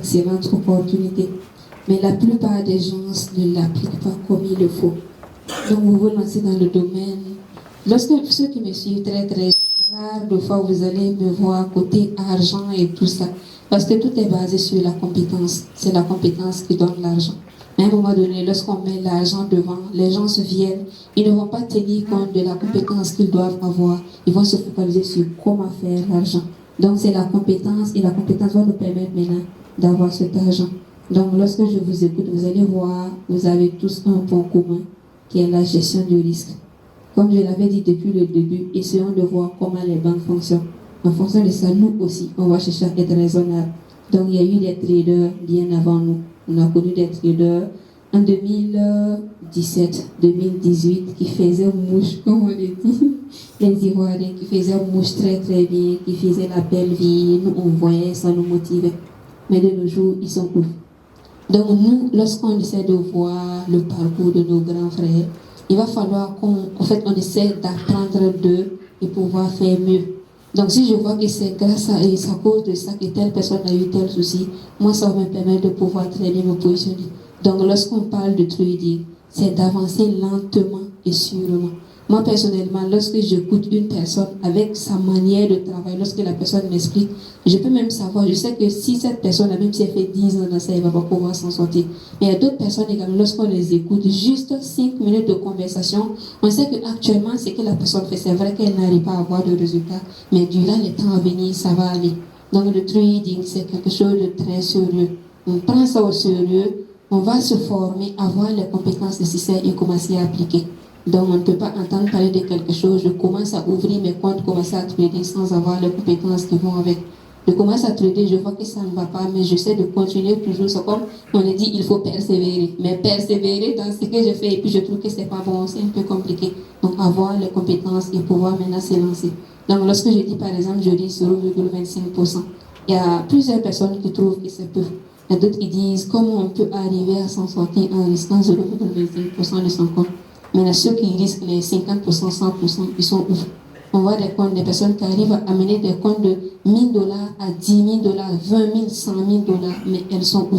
Excellente opportunité. Mais la plupart des gens ne l'appliquent pas comme il le faut. Donc vous vous lancez dans le domaine. Lorsque ceux qui me suivent très rare de fois vous allez me voir côté argent et tout ça. Parce que tout est basé sur la compétence. C'est la compétence qui donne l'argent. Mais à un moment donné, lorsqu'on met l'argent devant, les gens se viennent. Ils ne vont pas tenir compte de la compétence qu'ils doivent avoir. Ils vont se focaliser sur comment faire l'argent. Donc c'est la compétence et la compétence va nous permettre maintenant d'avoir cet argent. Donc lorsque je vous écoute, vous allez voir, vous avez tous un point commun qui est la gestion du risque. Comme je l'avais dit depuis le début, essayons de voir comment les banques fonctionnent. En fonction de ça, nous aussi, on va chercher à être raisonnable. Donc il y a eu des traders bien avant nous. On a connu des traders en 2017, 2018 qui faisaient mouche, comme on le dit, les Ivoiriens qui faisaient mouche très très bien, qui faisaient la belle vie. Nous, on voyait, ça nous motivait. Mais de nos jours, ils sont où? Donc nous, lorsqu'on essaie de voir le parcours de nos grands frères, il va falloir qu'on essaie d'apprendre d'eux et pouvoir faire mieux. Donc si je vois que c'est grâce à cause de ça que telle personne a eu tel souci, moi ça va me permettre de pouvoir très bien me positionner. Donc lorsqu'on parle de trading, c'est d'avancer lentement et sûrement. Moi personnellement, lorsque j'écoute une personne avec sa manière de travailler, lorsque la personne m'explique, je peux même savoir, je sais que si cette personne, même si elle fait 10 ans dans ça, elle ne va pas pouvoir s'en sortir. Mais il y a d'autres personnes également, lorsqu'on les écoute, juste 5 minutes de conversation, on sait qu'actuellement, ce que la personne fait, c'est vrai qu'elle n'arrive pas à avoir de résultats, mais durant les temps à venir, ça va aller. Donc le trading, c'est quelque chose de très sérieux. On prend ça au sérieux, on va se former, avoir les compétences nécessaires et commencer à appliquer. Donc on ne peut pas entendre parler de quelque chose, je commence à ouvrir mes comptes, commencer à trader sans avoir les compétences qui vont avec. Je commence à trader, je vois que ça ne va pas, mais j'essaie de continuer toujours. C'est comme on a dit, il faut persévérer. Mais persévérer dans ce que je fais, et puis je trouve que c'est pas bon, c'est un peu compliqué. Donc avoir les compétences et pouvoir maintenant se lancer. Donc lorsque je dis par exemple, je dis 0,25%, il y a plusieurs personnes qui trouvent que c'est peu. Il y a d'autres qui disent comment on peut arriver à s'en sortir en risquant 0,25% de son compte. Mais ceux qui risquent les 50%, 100%, ils sont où? On voit des comptes, des personnes qui arrivent à amener des comptes de $1000 à $10 000, 20 000, 100 000 $, mais elles sont où?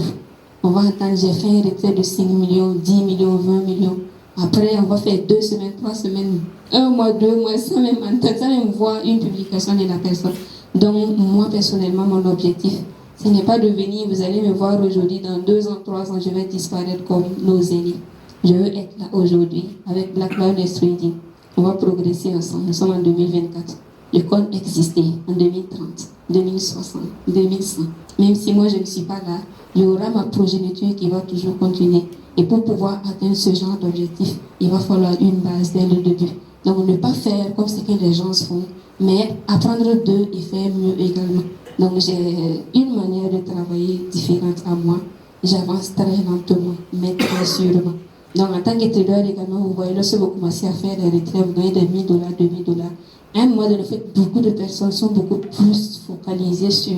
On va entendre, j'ai fait un retrait de 5 millions, 10 millions, 20 millions. Après, on va faire 2 semaines, 3 semaines, 1 mois, 2 mois, sans même entendre, sans même voir une publication de la personne. Donc, moi, personnellement, mon objectif, ce n'est pas de venir, vous allez me voir aujourd'hui, dans 2 ans, 3 ans, je vais disparaître comme nos aînés. Je veux être là aujourd'hui avec Black Lioness Trading. On va progresser ensemble. Nous sommes en 2024. Le compte existait en 2030, 2060, 2100. Même si moi je ne suis pas là, il y aura ma progéniture qui va toujours continuer. Et pour pouvoir atteindre ce genre d'objectif, il va falloir une base dès le début. Donc ne pas faire comme ce que les gens font, mais apprendre d'eux et faire mieux également. Donc j'ai une manière de travailler différente à moi. J'avance très lentement, mais très sûrement. Donc, en tant que trader également, vous voyez, lorsque vous commencez à faire des retraits, vous gagnez des $1000, $2000. À un moment donné, beaucoup de personnes sont beaucoup plus focalisées sur,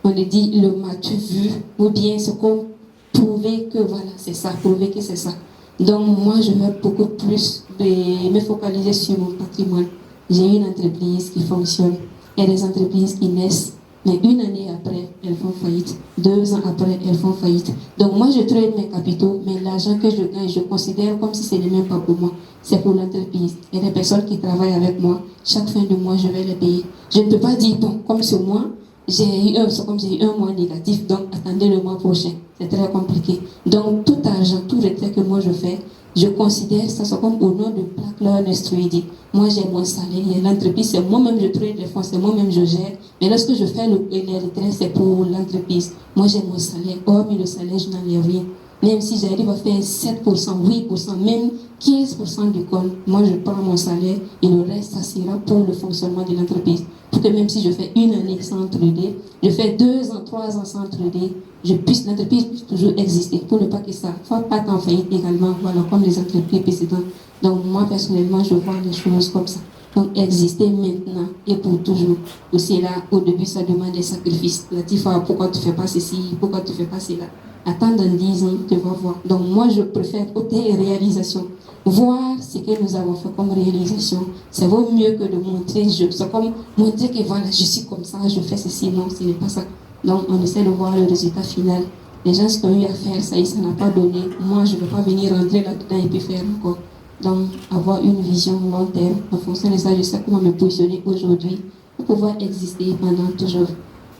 on le dit, le matu vu, ou bien ce qu'on prouver que voilà, c'est ça, prouver que c'est ça. Donc, moi, je vais beaucoup plus me focaliser sur mon patrimoine. J'ai une entreprise qui fonctionne. Il y a des entreprises qui naissent. Mais une année après, elles font faillite. 2 ans après, elles font faillite. Donc moi, je trade mes capitaux, mais l'argent que je gagne, je considère comme si ce n'est même pas pour moi. C'est pour l'entreprise. Il y a des personnes qui travaillent avec moi. Chaque fin de mois, je vais les payer. Je ne peux pas dire, bon, comme ce mois, j'ai eu un mois négatif, donc attendez le mois prochain. C'est très compliqué. Donc tout argent, tout retrait que moi je fais, je considère ça comme au nom de Black Lioness Trading. Moi, j'ai mon salaire. L'entreprise, c'est moi-même, je trade les fonds, c'est moi-même, je gère. Mais lorsque je fais les retraits, c'est pour l'entreprise. Moi, j'ai mon salaire. Hormis le salaire, je n'en ai rien. Même si j'arrive à faire 7%, 8%, même 15% du compte, moi, je prends mon salaire et le reste, ça sera pour le fonctionnement de l'entreprise. Pour que même si je fais une année sans trader, je fais 2 ans, 3 ans sans trader, l'entreprise puisse toujours exister pour ne pas que ça ne soit pas en faillite également, voilà, comme les entreprises précédentes. Donc, moi, personnellement, je vois les choses comme ça. Donc, exister maintenant et pour toujours. Aussi là, au début, ça demande des sacrifices. Là, tu vois, pourquoi tu ne fais pas ceci, pourquoi tu ne fais pas cela. Attends dans 10 ans, tu vas voir. Donc, moi, je préfère côté réalisation. Voir ce que nous avons fait comme réalisation, ça vaut mieux que de montrer. C'est comme montrer que voilà, je suis comme ça, je fais ceci. Non, ce n'est pas ça. Donc, on essaie de voir le résultat final. Les gens qui ont eu à faire ça et ça n'a pas donné. Moi, je ne peux pas venir rentrer là-dedans et puis faire encore. Donc, avoir une vision long terme. En fonction de ça, je sais comment me positionner aujourd'hui pour pouvoir exister pendant toujours.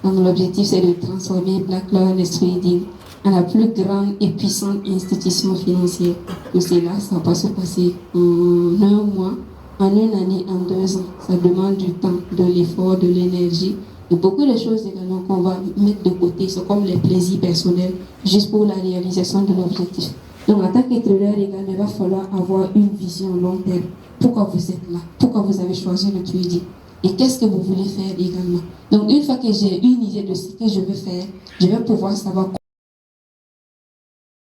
Donc, l'objectif, c'est de transformer Black Lawless Trading en la plus grande et puissante institution financière. Pour cela, ça ne va pas se passer en un mois, en une année, en 2 ans. Ça demande du temps, de l'effort, de l'énergie. Et beaucoup de choses également qu'on va mettre de côté, c'est comme les plaisirs personnels, juste pour la réalisation de l'objectif. Donc, en tant qu'étrader également, il va falloir avoir une vision long terme. Pourquoi vous êtes là? Pourquoi vous avez choisi le trading? Et qu'est-ce que vous voulez faire également? Donc, une fois que j'ai une idée de ce que je veux faire, je vais pouvoir savoir